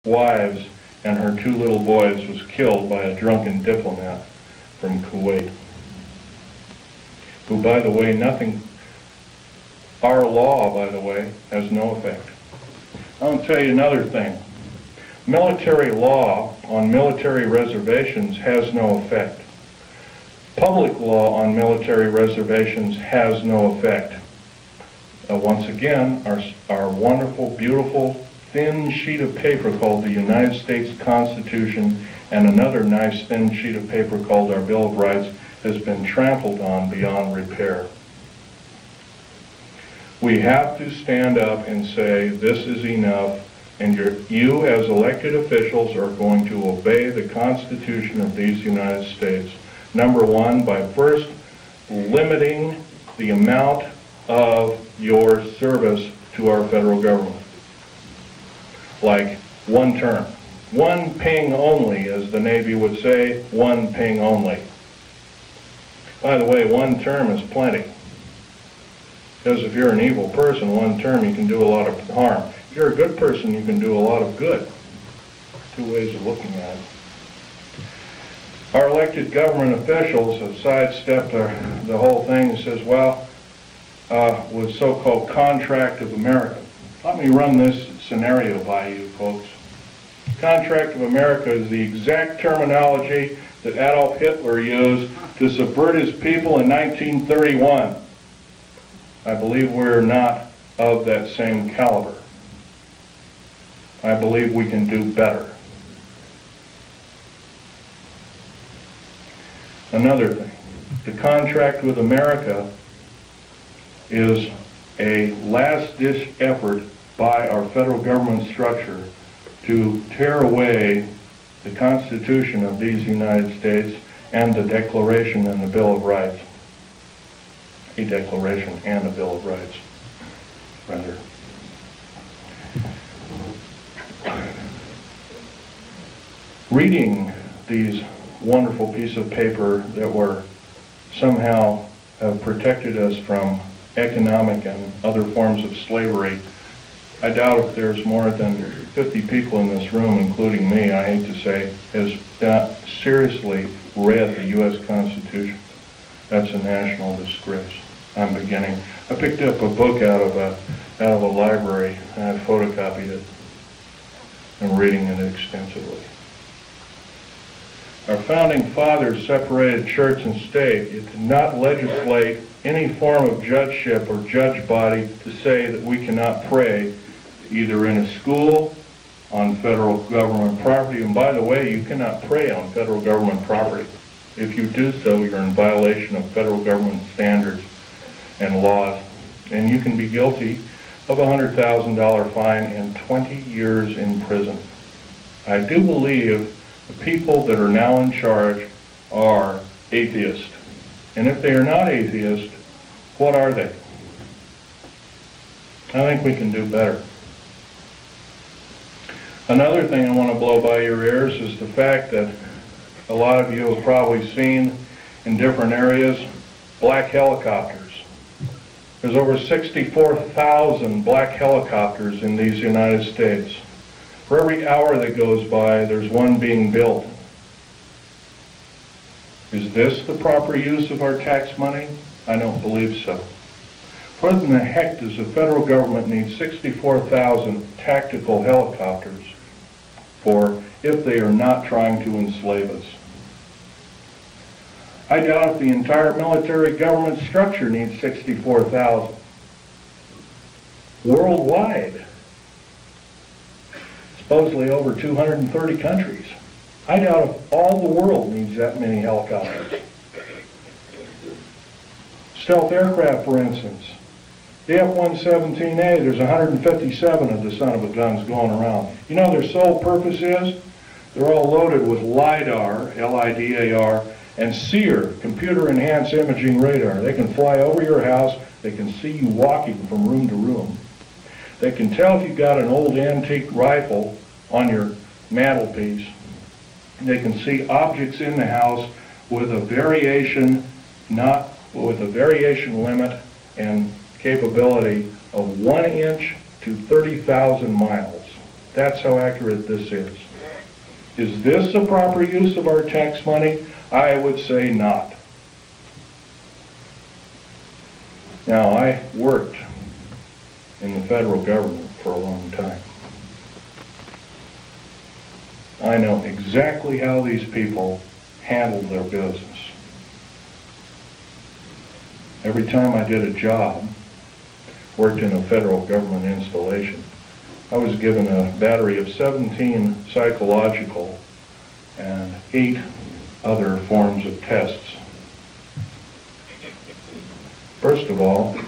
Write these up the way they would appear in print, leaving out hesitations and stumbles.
wives and her 2 little boys was killed by a drunken diplomat from Kuwait, who, by the way, our law, by the way, has no effect. I'll tell you another thing. Military law on military reservations has no effect. Public law on military reservations has no effect. Once again, our wonderful, beautiful, thin sheet of paper called the United States Constitution and another nice thin sheet of paper called our Bill of Rights has been trampled on beyond repair. We have to stand up and say, this is enough, and you as elected officials are going to obey the Constitution of these United States. Number one, by first limiting the amount of your service to our federal government. Like 1 term. 1 ping only, as the Navy would say, 1 ping only. By the way, 1 term is plenty. Because if you're an evil person, 1 term you can do a lot of harm. If you're a good person, you can do a lot of good. 2 ways of looking at it. Our elected government officials have sidestepped the whole thing and says, well, with so-called Contract of America. Let me run this scenario by you, folks. Contract of America is the exact terminology that Adolf Hitler used to subvert his people in 1931. I believe we're not of that same caliber. I believe we can do better. Another thing, the contract with America is a last-ditch effort by our federal government structure to tear away the Constitution of these United States and the Declaration and the Bill of Rights. A Declaration and a Bill of Rights, rather. Reading these wonderful piece of paper that were somehow have protected us from economic and other forms of slavery. I doubt if there's more than 50 people in this room, including me, I hate to say, has not seriously read the U.S. Constitution. That's a national disgrace. I'm beginning. I picked up a book out of a library and I photocopied it. I'm reading it extensively. Our founding fathers separated church and state. It did not legislate any form of judgeship or judge body to say that we cannot pray either in a school, on federal government property. And by the way, you cannot pray on federal government property. If you do so, you're in violation of federal government standards and laws. And you can be guilty of a $100,000 fine and 20 years in prison. I do believe the people that are now in charge are atheists. And if they are not atheists, what are they? I think we can do better. Another thing I want to blow by your ears is the fact that a lot of you have probably seen in different areas black helicopters. There's over 64,000 black helicopters in these United States. For every hour that goes by, there's one being built. Is this the proper use of our tax money? I don't believe so. What in the heck does the federal government need 64,000 tactical helicopters for if they are not trying to enslave us? I doubt if the entire military government structure needs 64,000. Worldwide. Supposedly over 230 countries. I doubt if all the world needs that many helicopters. Stealth aircraft, for instance. The F-117A, there's 157 of the son of a guns going around. You know their sole purpose is? They're all loaded with LIDAR, L-I-D-A-R, and SEER, computer-enhanced imaging radar. They can fly over your house. They can see you walking from room to room. They can tell if you've got an old antique rifle on your mantelpiece. They can see objects in the house with a variation, limit and capability of 1 inch to 30,000 miles. That's how accurate this is. Is this the proper use of our tax money? I would say not. Now, I worked in the federal government for a long time. I know exactly how these people handled their business. Every time I did a job, worked in a federal government installation, I was given a battery of 17 psychological and 8 other forms of tests. First of all,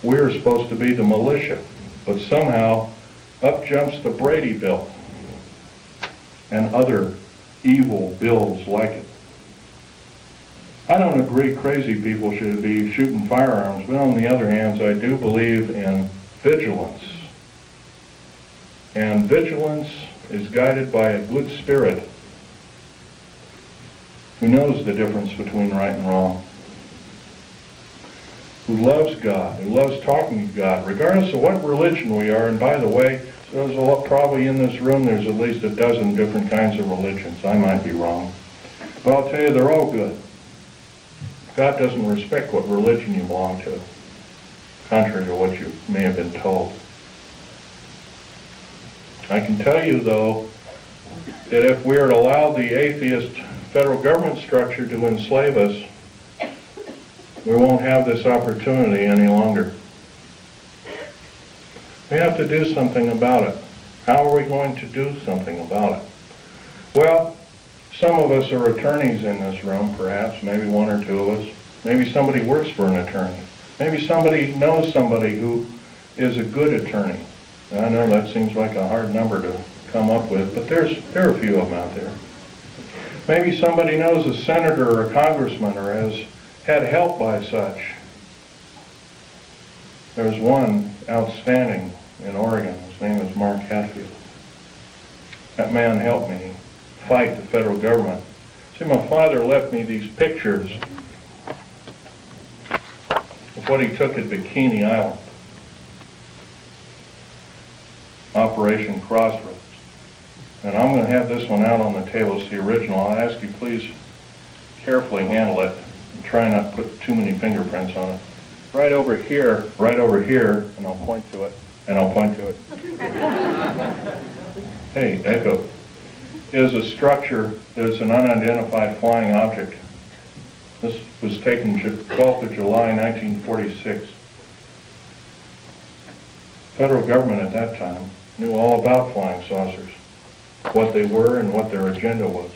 we're supposed to be the militia, but somehow up jumps the Brady Bill and other evil bills like it. I don't agree crazy people should be shooting firearms, but on the other hand, I do believe in vigilance. And vigilance is guided by a good spirit who knows the difference between right and wrong, who loves God, who loves talking to God, regardless of what religion we are. And by the way, there's probably in this room, there's at least a dozen different kinds of religions. I might be wrong. But I'll tell you, they're all good. God doesn't respect what religion you belong to, contrary to what you may have been told. I can tell you, though, that if we are to allow the atheist federal government structure to enslave us, we won't have this opportunity any longer. We have to do something about it. How are we going to do something about it? Well, some of us are attorneys in this room, perhaps, maybe 1 or 2 of us. Maybe somebody works for an attorney. Maybe somebody knows somebody who is a good attorney. And I know that seems like a hard number to come up with, but there are a few of them out there. Maybe somebody knows a senator or a congressman or has had help by such. There's one outstanding in Oregon. His name is Mark Hatfield. That man helped me fight the federal government. See, my father left me these pictures of what he took at Bikini Island, Operation Crossroads. And I'm going to have this one out on the table. It's the original. I'll ask you please carefully handle it and try not to put too many fingerprints on it. Right over here, and I'll point to it, and I'll point to it. Hey, echo. Is a structure that's an unidentified flying object. This was taken 12th of July, 1946. Federal government at that time knew all about flying saucers, what they were and what their agenda was,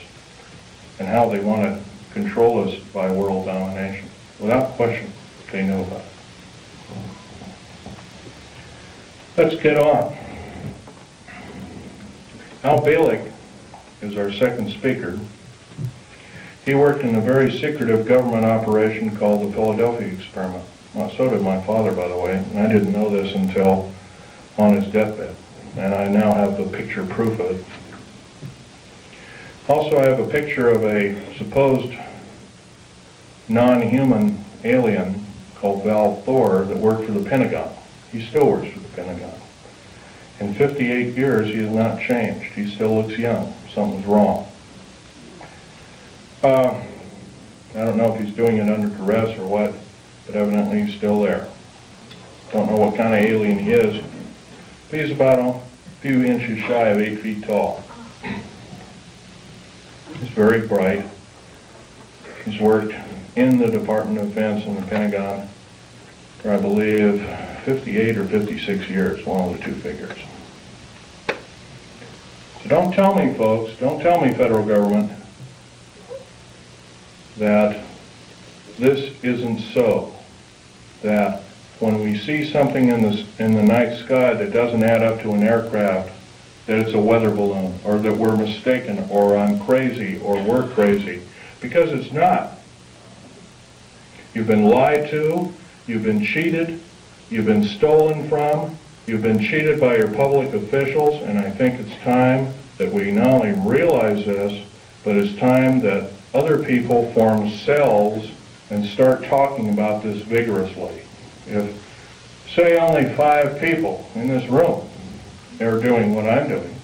and how they want to control us by world domination. Without question, they knew about it. Let's get on. Al Bielek is our second speaker. He worked in a very secretive government operation called the Philadelphia Experiment. Well, so did my father, by the way, and I didn't know this until on his deathbed, and I now have the picture proof of it. Also, I have a picture of a supposed non-human alien called Val Thor that worked for the Pentagon. He still works for the Pentagon. In 58 years, he has not changed. He still looks young. Something's wrong. I don't know if he's doing it under duress or what, but evidently he's still there. Don't know what kind of alien he is. But he's about a few inches shy of 8 feet tall. He's very bright. He's worked in the Department of Defense and the Pentagon for, I believe, 58 or 56 years, one of the two figures. So don't tell me, folks, don't tell me, federal government, that this isn't so, that when we see something in the night sky that doesn't add up to an aircraft, that it's a weather balloon, or that we're mistaken, or I'm crazy, or we're crazy, because it's not. You've been lied to, you've been cheated, you've been stolen from, you've been cheated by your public officials, and I think it's time that we not only realize this, but it's time that other people form cells and start talking about this vigorously. If, say, only 5 people in this room they're doing what I'm doing.